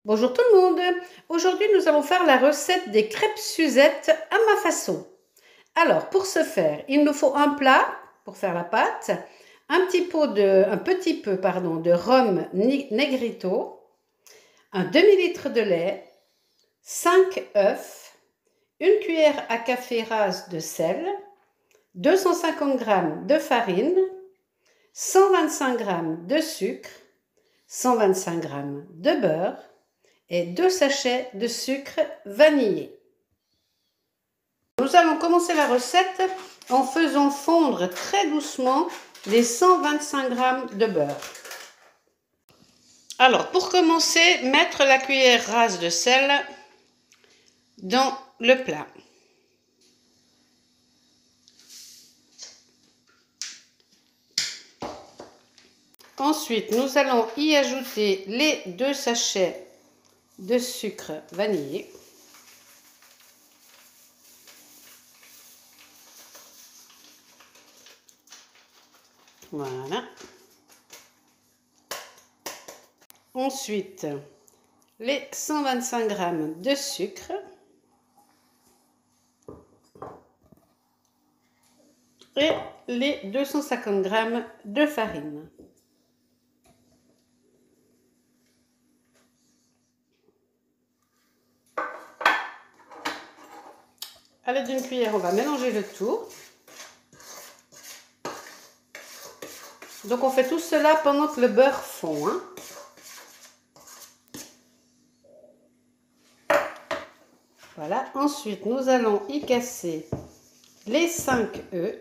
Bonjour tout le monde. Aujourd'hui, nous allons faire la recette des crêpes Suzette à ma façon. Alors, pour ce faire, il nous faut un plat pour faire la pâte, un petit peu de rhum Negrito, un demi-litre de lait, 5 œufs, une cuillère à café rase de sel, 250 g de farine, 125 g de sucre, 125 g de beurre, et 2 sachets de sucre vanillé. Nous allons commencer la recette en faisant fondre très doucement les 125 g de beurre. Alors, pour commencer, mettre la cuillère rase de sel dans le plat. Ensuite, nous allons y ajouter les 2 sachets de sucre vanillé. Voilà. Ensuite, les 125 g de sucre. Et les 250 g de farine. À l'aide d'une cuillère, on va mélanger le tout. Donc on fait tout cela pendant que le beurre fond. Voilà. Ensuite, nous allons y casser les 5 œufs.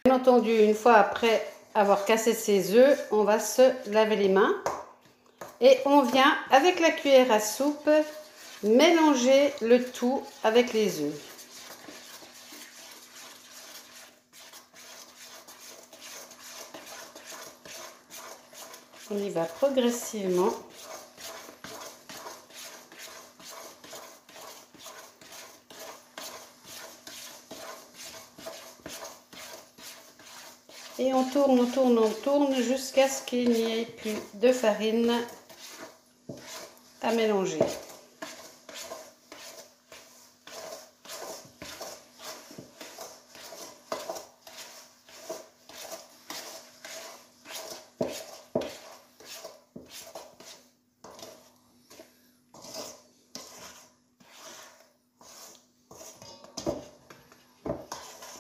Bien entendu, une fois après avoir cassé ces œufs, on va se laver les mains. Et on vient, avec la cuillère à soupe, mélanger le tout avec les œufs. On y va progressivement. Et on tourne jusqu'à ce qu'il n'y ait plus de farine à mélanger.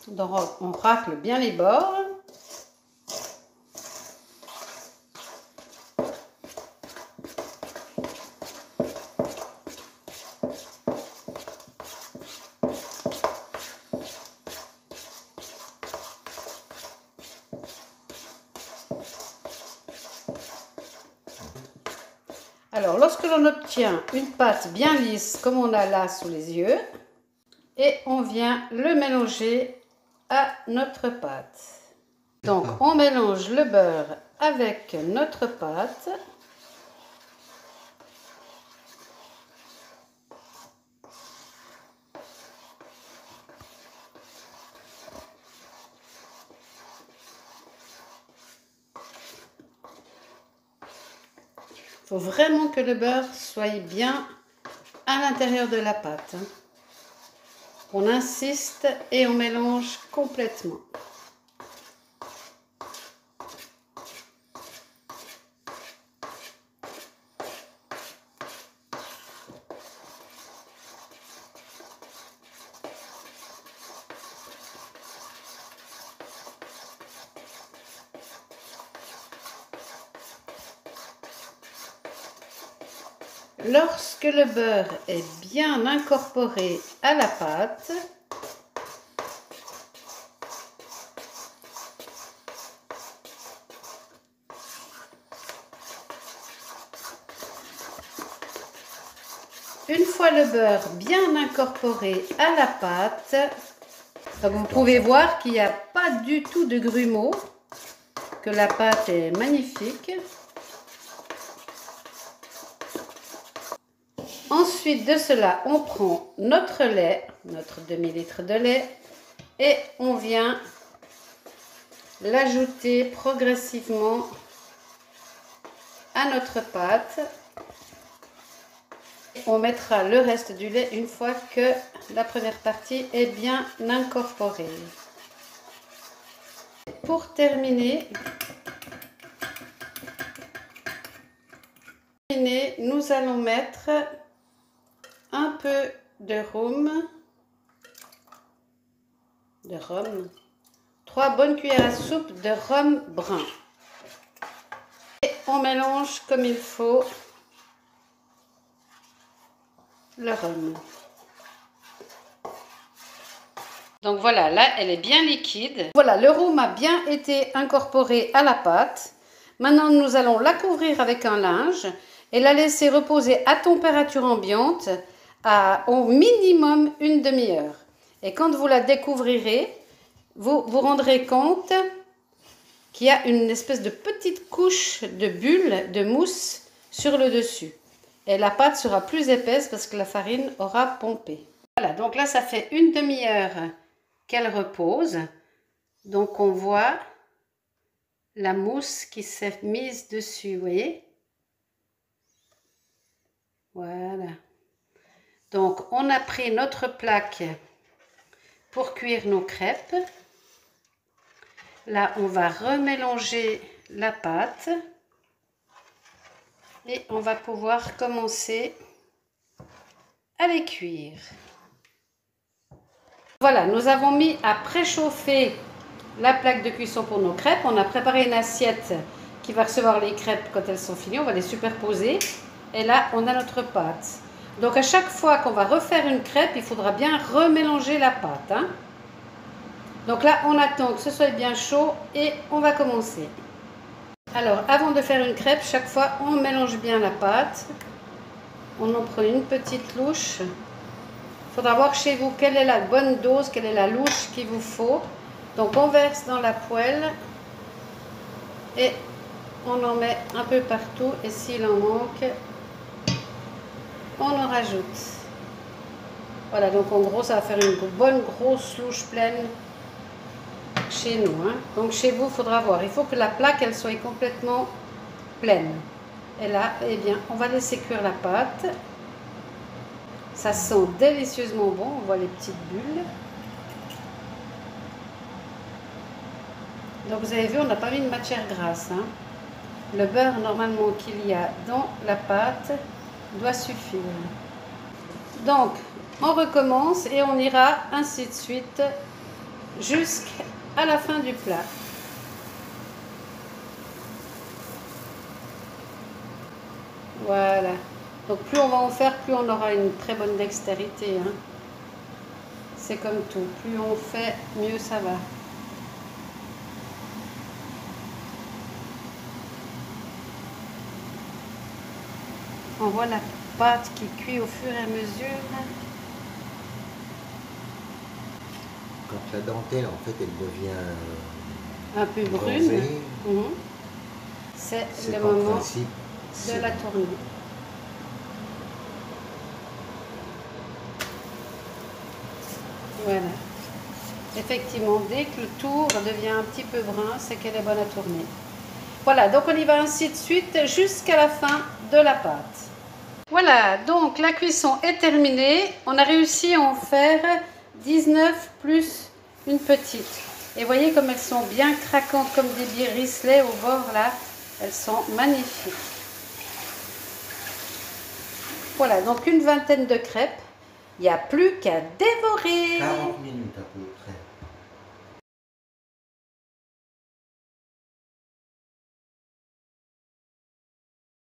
Donc on racle bien les bords. Alors, lorsque l'on obtient une pâte bien lisse, comme on a là sous les yeux, et on vient le mélanger à notre pâte. Donc, on mélange le beurre avec notre pâte. Il faut vraiment que le beurre soit bien à l'intérieur de la pâte. On insiste et on mélange complètement. Lorsque le beurre est bien incorporé à la pâte, une fois le beurre bien incorporé à la pâte, donc vous pouvez voir qu'il n'y a pas du tout de grumeaux, que la pâte est magnifique. Ensuite de cela, on prend notre lait, notre demi-litre de lait, Et on vient l'ajouter progressivement à notre pâte. On mettra le reste du lait une fois que la première partie est bien incorporée. Pour terminer, nous allons mettre un peu de rhum, 3 bonnes cuillères à soupe de rhum brun. Et on mélange comme il faut le rhum. Donc voilà, là elle est bien liquide. Voilà, le rhum a bien été incorporé à la pâte. Maintenant nous allons la couvrir avec un linge et la laisser reposer à température ambiante au minimum une demi-heure. Et quand vous la découvrirez, vous vous rendrez compte qu'il y a une espèce de petite couche de bulles de mousse sur le dessus. Et la pâte sera plus épaisse parce que la farine aura pompé. Voilà, donc là ça fait une demi-heure qu'elle repose. Donc on voit la mousse qui s'est mise dessus, vous voyez? Voilà. Donc on a pris notre plaque pour cuire nos crêpes. Là on va remélanger la pâte et on va pouvoir commencer à les cuire. Voilà, nous avons mis à préchauffer la plaque de cuisson pour nos crêpes. On a préparé une assiette qui va recevoir les crêpes quand elles sont finies. On va les superposer. Et là, on a notre pâte. Donc, à chaque fois qu'on va refaire une crêpe, il faudra bien remélanger la pâte, hein. Donc là, on attend que ce soit bien chaud et on va commencer. Alors, avant de faire une crêpe, chaque fois, on mélange bien la pâte. On en prend une petite louche. Il faudra voir chez vous quelle est la bonne dose, quelle est la louche qu'il vous faut. Donc on verse dans la poêle et on en met un peu partout. Et s'il en manque, on en rajoute. Voilà, donc en gros ça va faire une bonne grosse louche pleine chez nous, hein. Donc chez vous, il faudra voir. Il faut que la plaque elle soit complètement pleine. Et là, eh bien, on va laisser cuire la pâte. Ça sent délicieusement bon, on voit les petites bulles. Donc vous avez vu, on n'a pas mis de matière grasse, hein. Le beurre normalement qu'il y a dans la pâte doit suffire. Donc on recommence et on ira ainsi de suite jusqu'à la fin du plat. Voilà. Donc plus on va en faire, plus on aura une très bonne dextérité, hein. C'est comme tout, plus on fait, mieux ça va. On voit la pâte qui cuit au fur et à mesure. Quand la dentelle, en fait, elle devient un peu brune. C'est le moment de la tourner. Voilà. Effectivement, dès que le tour devient un petit peu brun, c'est qu'elle est bonne à tourner. Voilà, donc on y va ainsi de suite jusqu'à la fin de la pâte. Voilà, donc la cuisson est terminée. On a réussi à en faire 19 plus une petite. Et voyez comme elles sont bien craquantes, comme des billes Risley au bord là. Elles sont magnifiques. Voilà, donc une vingtaine de crêpes. Il n'y a plus qu'à dévorer. 40 minutes à peu près.